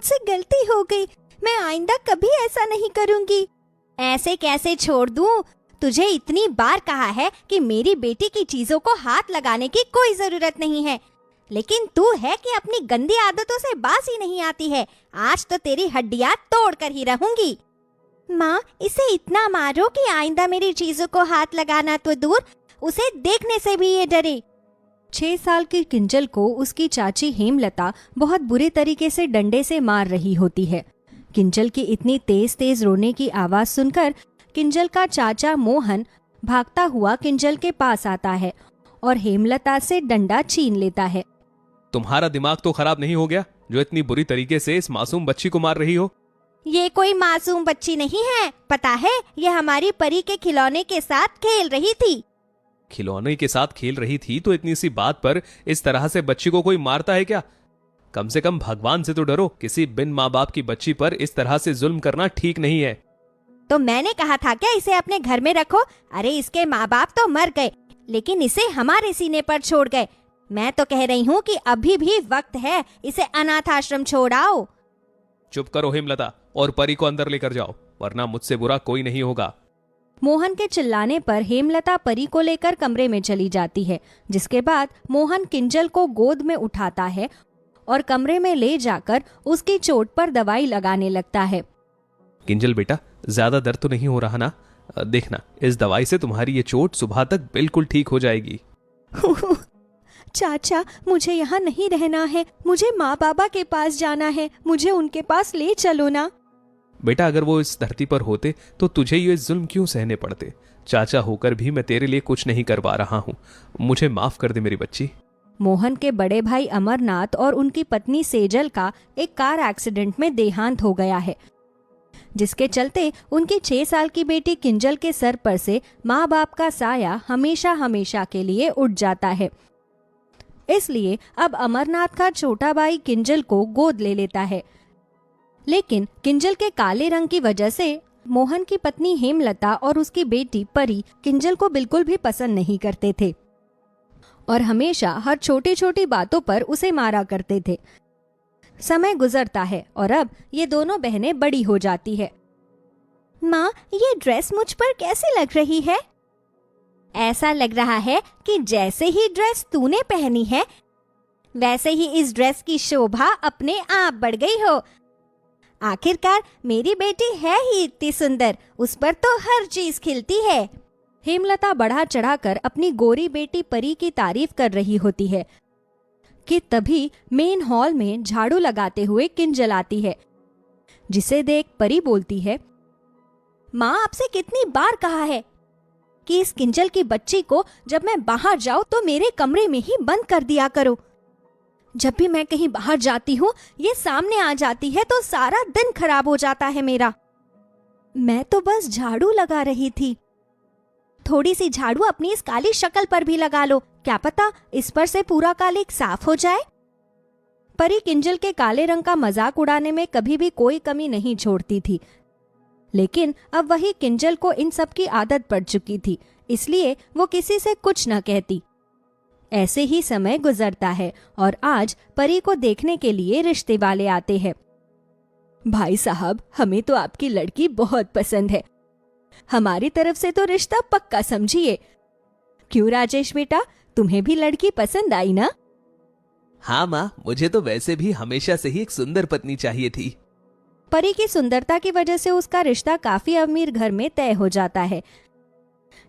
मुझसे गलती हो गई, मैं आइंदा कभी ऐसा नहीं करूंगी। ऐसे कैसे छोड़ दूं? तुझे इतनी बार कहा है कि मेरी बेटी की चीजों को हाथ लगाने की कोई जरूरत नहीं है, लेकिन तू है कि अपनी गंदी आदतों से बाज ही नहीं आती है। आज तो तेरी हड्डियां तोड़ कर ही रहूंगी। माँ, इसे इतना मारो कि आइंदा मेरी चीजों को हाथ लगाना तो दूर, उसे देखने से भी ये डरे। 6 साल की किंजल को उसकी चाची हेमलता बहुत बुरे तरीके से डंडे से मार रही होती है। किंजल की इतनी तेज तेज रोने की आवाज सुनकर किंजल का चाचा मोहन भागता हुआ किंजल के पास आता है और हेमलता से डंडा छीन लेता है। तुम्हारा दिमाग तो खराब नहीं हो गया जो इतनी बुरी तरीके से इस मासूम बच्ची को मार रही हो? ये कोई मासूम बच्ची नहीं है, पता है, ये हमारी परी के खिलौने के साथ खेल रही थी। खिलौने के साथ खेल रही थी तो इतनी सी बात पर इस तरह से बच्ची को कोई मारता है क्या? कम से कम भगवान से तो डरो। किसी बिन माँ बाप की बच्ची पर इस तरह से जुल्म करना ठीक नहीं है। तो मैंने कहा था क्या इसे अपने घर में रखो? अरे इसके माँ बाप तो मर गए, लेकिन इसे हमारे सीने पर छोड़ गए। मैं तो कह रही हूँ कि अभी भी वक्त है, इसे अनाथ आश्रम छोड़ आओ। चुप करो हेमलता, और परी को अंदर लेकर जाओ, वरना मुझसे बुरा कोई नहीं होगा। मोहन के चिल्लाने पर हेमलता परी को लेकर कमरे में चली जाती है, जिसके बाद मोहन किंजल को गोद में उठाता है और कमरे में ले जाकर उसकी चोट पर दवाई लगाने लगता है। किंजल बेटा, ज्यादा दर्द तो नहीं हो रहा ना? देखना, इस दवाई से तुम्हारी ये चोट सुबह तक बिल्कुल ठीक हो जाएगी। चाचा, मुझे यहाँ नहीं रहना है, मुझे माँ बाबा के पास जाना है, मुझे उनके पास ले चलो ना। बेटा, अगर वो इस धरती पर होते तो तुझे ये जुल्म क्यों सहने पड़ते? चाचा होकर भी मैं तेरे लिए कुछ नहीं कर पा रहा हूँ, मुझे माफ कर दे मेरी बच्ची। मोहन के बड़े भाई अमरनाथ और उनकी पत्नी सेजल का एक कार एक्सीडेंट में देहांत हो गया है, जिसके चलते उनकी 6 साल की बेटी किंजल के सर पर से माँ बाप का साया हमेशा हमेशा के लिए उठ जाता है। इसलिए अब अमरनाथ का छोटा भाई किंजल को गोद ले लेता है, लेकिन किंजल के काले रंग की वजह से मोहन की पत्नी हेमलता और उसकी बेटी परी किंजल को बिल्कुल भी पसंद नहीं करते थे और हमेशा हर छोटी छोटी बातों पर उसे मारा करते थे। समय गुजरता है और अब ये दोनों बहनें बड़ी हो जाती है। माँ, ये ड्रेस मुझ पर कैसी लग रही है? ऐसा लग रहा है कि जैसे ही ड्रेस तूने पहनी है, वैसे ही इस ड्रेस की शोभा अपने आप बढ़ गई हो। आखिरकार मेरी बेटी है ही इतनी सुंदर, उस पर तो हर चीज खिलती है। हेमलता बढ़ा चढ़ाकर अपनी गोरी बेटी परी की तारीफ कर रही होती है कि तभी मेन हॉल में झाड़ू लगाते हुए किंजल आती है, जिसे देख परी बोलती है, माँ, आपसे कितनी बार कहा है कि इस किंजल की बच्ची को जब मैं बाहर जाऊं तो मेरे कमरे में ही बंद कर दिया करो। जब भी मैं कहीं बाहर जाती हूँ ये सामने आ जाती है तो सारा दिन खराब हो जाता है मेरा। मैं तो बस झाड़ू लगा रही थी। थोड़ी सी झाड़ू अपनी इस काली शक्ल पर भी लगा लो, क्या पता इस पर से पूरा कालिक साफ हो जाए। परी किंजल के काले रंग का मजाक उड़ाने में कभी भी कोई कमी नहीं छोड़ती थी, लेकिन अब वही किंजल को इन सब की आदत पड़ चुकी थी, इसलिए वो किसी से कुछ न कहती। ऐसे ही समय गुजरता है और आज परी को देखने के लिए रिश्ते वाले आते हैं। भाई साहब, हमें तो आपकी लड़की बहुत पसंद है, हमारी तरफ से तो रिश्ता पक्का समझिए। क्यों राजेश बेटा, तुम्हें भी लड़की पसंद आई ना? हाँ माँ, मुझे तो वैसे भी हमेशा से ही एक सुंदर पत्नी चाहिए थी। परी की सुंदरता की वजह से उसका रिश्ता काफी अमीर घर में तय हो जाता है,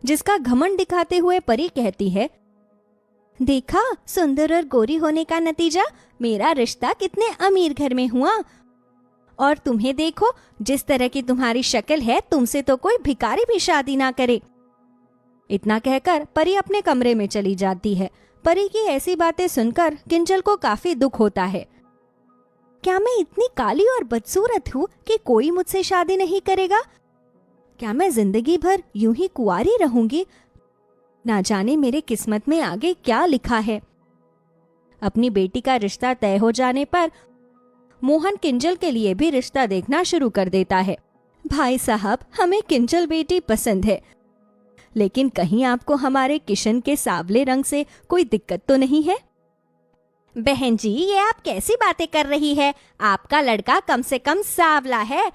जिसका घमंड दिखाते हुए परी कहती है, देखा, सुंदर और गोरी होने का नतीजा, मेरा रिश्ता कितने अमीर घर में हुआ। और तुम्हें देखो, जिस तरह की तुम्हारी शक्ल है, तुमसे तो कोई भिखारी भी शादी ना करे। इतना कहकर परी अपने कमरे में चली जाती है। परी की ऐसी बातें सुनकर किंजल को काफी दुख होता है। क्या मैं इतनी काली और बदसूरत हूँ कि कोई मुझसे शादी नहीं करेगा? क्या मैं जिंदगी भर यूं ही कुंवारी रहूंगी? ना जाने मेरे किस्मत में आगे क्या लिखा है। अपनी बेटी का रिश्ता तय हो जाने पर मोहन किंजल के लिए भी रिश्ता देखना शुरू कर देता है। भाई साहब, हमें किंजल बेटी पसंद है, लेकिन कहीं आपको हमारे किशन के सांवले रंग से कोई दिक्कत तो नहीं है? बहन जी, ये आप कैसी बातें कर रही है? आपका लड़का कम से कम सांवला है,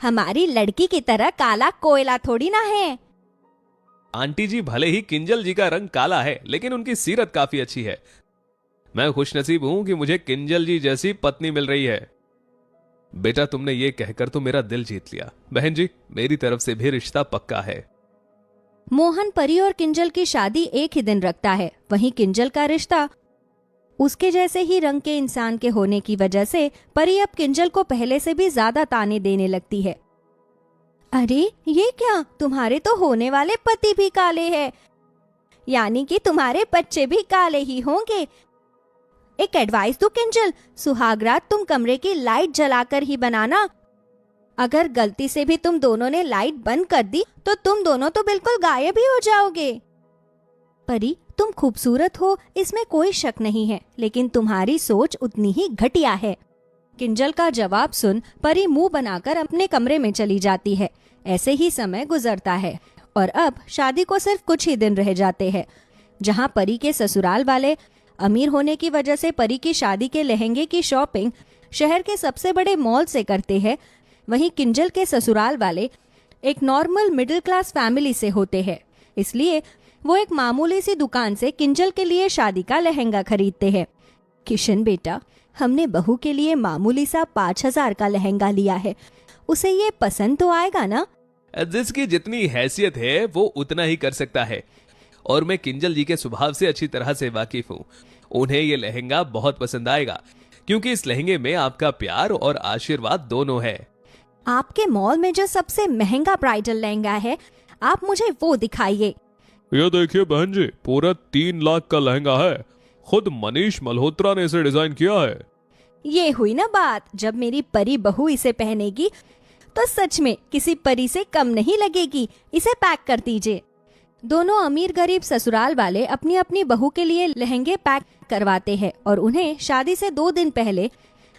हमारी लड़की की तरह काला कोयला थोड़ी ना है। आंटी जी, भले ही किंजल जी का रंग काला है, लेकिन उनकी सीरत काफी अच्छी है। मैं खुशनसीब हूं कि मुझे किंजल जी जैसी पत्नी मिल रही है। बेटा, तुमने ये कहकर तो मेरा दिल जीत लिया। बहन जी, मेरी तरफ से भी रिश्ता पक्का है। मोहन परी और किंजल की शादी एक ही दिन रखता है। वहीं किंजल का रिश्ता उसके जैसे ही रंग के इंसान के होने की वजह से परी अब किंजल को पहले से भी ज्यादा ताने देने लगती है। अरे ये क्या, तुम्हारे तो होने वाले पति भी काले हैं, यानी कि तुम्हारे बच्चे भी काले ही होंगे। एक एडवाइस दो किंजल, सुहागरात तुम कमरे की लाइट जलाकर ही बनाना। अगर गलती से भी तुम दोनों ने लाइट बंद कर दी तो तुम दोनों तो बिल्कुल गायब ही हो जाओगे। परी, तुम खूबसूरत हो, इसमें कोई शक नहीं है, लेकिन तुम्हारी सोच उतनी ही घटिया है। किंजल का जवाब सुन परी मुंह बनाकर अपने कमरे में चली जाती है। ऐसे ही समय गुजरता है और अब शादी को सिर्फ कुछ ही दिन रह जाते हैं। जहां परी के ससुराल वाले अमीर होने की वजह से परी की शादी के लहंगे की शॉपिंग शहर के सबसे बड़े मॉल से करते हैं, वहीं किंजल के ससुराल वाले एक नॉर्मल मिडिल क्लास फैमिली से होते हैं। इसलिए वो एक मामूली सी दुकान से किंजल के लिए शादी का लहंगा खरीदते हैं। किशन बेटा, हमने बहू के लिए मामूली सा 5,000 का लहंगा लिया है, उसे ये पसंद तो आएगा ना? जिसकी जितनी हैसियत है वो उतना ही कर सकता है, और मैं किंजल जी के स्वभाव से अच्छी तरह से वाकिफ हूँ। उन्हें ये लहंगा बहुत पसंद आएगा, क्योंकि इस लहंगे में आपका प्यार और आशीर्वाद दोनों है। आपके मॉल में जो सबसे महंगा ब्राइडल लहंगा है, आप मुझे वो दिखाइए। ये देखिए बहन जी, पूरा 3 लाख का लहंगा है। खुद मनीष मल्होत्रा ने इसे डिजाइन किया है। ये हुई ना बात, जब मेरी परी बहू इसे पहनेगी तो सच में किसी परी से कम नहीं लगेगी। इसे पैक कर दीजिए। दोनों अमीर गरीब ससुराल वाले अपनी अपनी बहू के लिए लहंगे पैक करवाते हैं और उन्हें शादी से 2 दिन पहले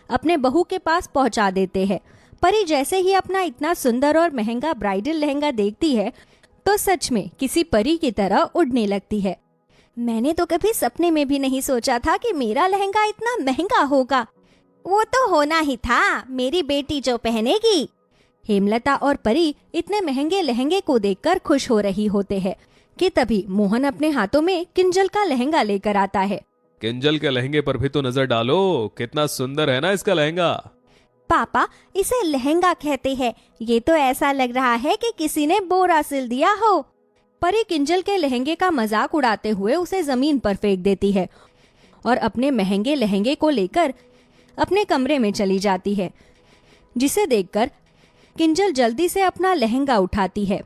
अपने बहू के पास पहुंचा देते हैं। परी जैसे ही अपना इतना सुंदर और महंगा ब्राइडल लहंगा देखती है तो सच में किसी परी की तरह उड़ने लगती है। मैंने तो कभी सपने में भी नहीं सोचा था कि मेरा लहंगा इतना महंगा होगा। वो तो होना ही था, मेरी बेटी जो पहनेगी। हेमलता और परी इतने महंगे लहंगे को देखकर खुश हो रही होते हैं कि तभी मोहन अपने हाथों में किंजल का लहंगा लेकर आता है। किंजल के लहंगे पर भी तो नजर डालो, कितना सुंदर है ना इसका लहंगा। पापा, इसे लहंगा कहते हैं। ये तो ऐसा लग रहा है कि किसी ने बोरा सिल दिया हो। परी किंजल के लहंगे का मजाक उड़ाते हुए उसे जमीन पर फेंक देती है और अपने महंगे लहंगे को लेकर अपने कमरे में चली जाती है, जिसे देखकर किंजल जल्दी से अपना लहंगा उठाती है।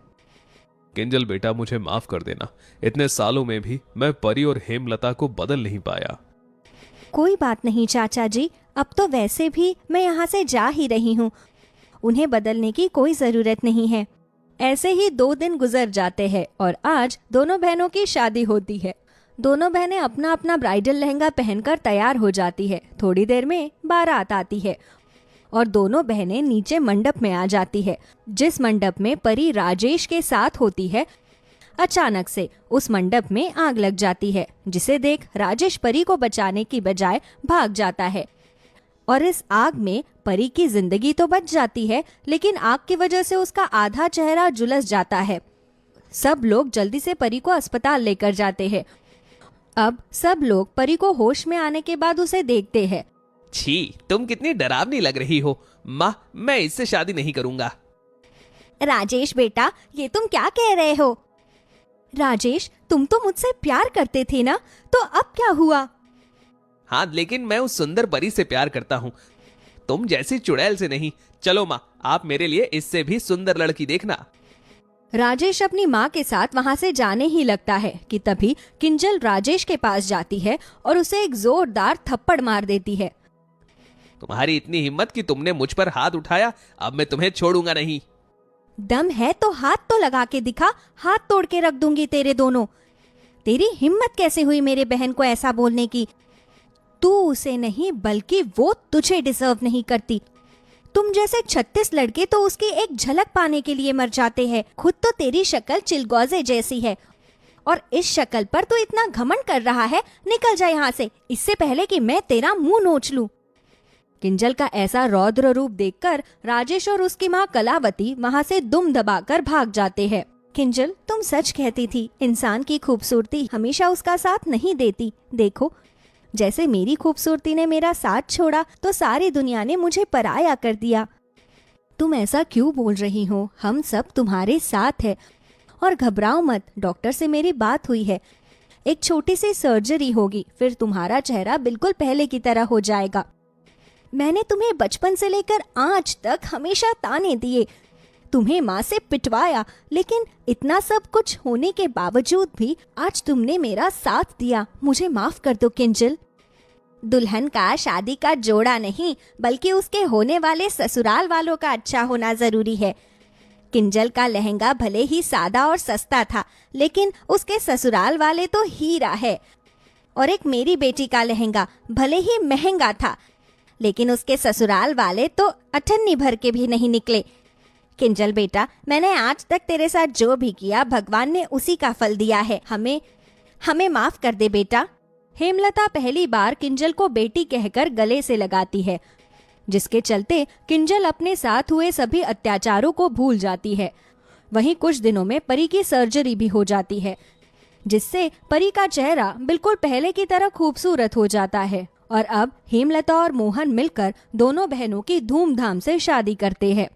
किंजल बेटा, मुझे माफ कर देना, इतने सालों में भी मैं परी और हेमलता को बदल नहीं पाया। कोई बात नहीं चाचा जी, अब तो वैसे भी मैं यहाँ से जा ही रही हूँ, उन्हें बदलने की कोई जरूरत नहीं है। ऐसे ही 2 दिन गुजर जाते हैं और आज दोनों बहनों की शादी होती है। दोनों बहनें अपना अपना ब्राइडल लहंगा पहनकर तैयार हो जाती है। थोड़ी देर में बारात आती है और दोनों बहनें नीचे मंडप में आ जाती है। जिस मंडप में परी राजेश के साथ होती है, अचानक से उस मंडप में आग लग जाती है, जिसे देख राजेश परी को बचाने की बजाय भाग जाता है और इस आग में परी की जिंदगी तो बच जाती है, लेकिन आग की वजह से उसका आधा चेहरा झुलस जाता है। सब लोग जल्दी से परी को अस्पताल लेकर जाते हैं। अब सब लोग परी को होश में आने के बाद उसे देखते हैं। छी, तुम कितनी डरावनी लग रही हो। माँ, मैं इससे शादी नहीं करूंगा। राजेश बेटा, ये तुम क्या कह रहे हो? राजेश, तुम तो मुझसे प्यार करते थे ना, तो अब क्या हुआ? हाँ, लेकिन मैं उस सुंदर परी से प्यार करता हूँ, तुम जैसी चुड़ैल से नहीं। चलो माँ, आप मेरे लिए इससे भी सुंदर लड़की देखना। राजेश अपनी माँ के साथ वहाँ से जाने ही लगता है कि तभी किंजल राजेश के पास जाती है और उसे एक जोरदार थप्पड़ मार देती है। तुम्हारी इतनी हिम्मत कि तुमने मुझ पर हाथ उठाया, अब मैं तुम्हें छोड़ूंगा नहीं। दम है तो हाथ तो लगा के दिखा, हाथ तोड़ के रख दूंगी तेरे दोनों। तेरी हिम्मत कैसे हुई मेरे बहन को ऐसा बोलने की? तू उसे नहीं बल्कि वो तुझे डिजर्व नहीं करती। तुम जैसे 36 लड़के तो उसकी एक झलक पाने के लिए मर जाते हैं। खुद तो तेरी शक्ल चिलगोजे जैसी है और इस शक्ल पर तू इतना घमंड कर रहा है, निकल जा यहाँ से, इससे पहले कि मैं तेरा मुंह नोच लूं। किंजल का ऐसा रौद्र रूप देखकर राजेश और उसकी माँ कलावती वहाँ से दुम दबाकर भाग जाते हैं। किंजल, तुम सच कहती थी, इंसान की खूबसूरती हमेशा उसका साथ नहीं देती। देखो, जैसे मेरी खूबसूरती ने मेरा साथ छोड़ा तो सारी दुनिया ने मुझे पराया कर दिया। तुम ऐसा क्यों बोल रही हो? हम सब तुम्हारे साथ है। और घबराओ मत, डॉक्टर से मेरी बात हुई है। एक छोटी सी सर्जरी होगी, फिर तुम्हारा चेहरा बिल्कुल पहले की तरह हो जाएगा। मैंने तुम्हें बचपन से लेकर आज तक हमेशा ताने दिए, तुम्हें माँ से पिटवाया, लेकिन इतना सब कुछ होने के बावजूद भी आज तुमने मेरा साथ दिया। मुझे माफ कर दो किंजल। दुल्हन का शादी का जोड़ा नहीं, बल्कि उसके होने वाले ससुराल वालों का अच्छा होना जरूरी है। किंजल का लहंगा भले ही सादा और सस्ता था, लेकिन उसके ससुराल वाले तो हीरा है। और एक मेरी बेटी का लहंगा भले ही महंगा था, लेकिन उसके ससुराल वाले तो अठन्नी भर के भी नहीं निकले। किंजल बेटा, मैंने आज तक तेरे साथ जो भी किया, भगवान ने उसी का फल दिया है। हमें माफ कर दे बेटा। हेमलता पहली बार किंजल को बेटी कहकर गले से लगाती है, जिसके चलते किंजल अपने साथ हुए सभी अत्याचारों को भूल जाती है। वहीं कुछ दिनों में परी की सर्जरी भी हो जाती है, जिससे परी का चेहरा बिल्कुल पहले की तरह खूबसूरत हो जाता है। और अब हेमलता और मोहन मिलकर दोनों बहनों की धूमधाम से शादी करते हैं।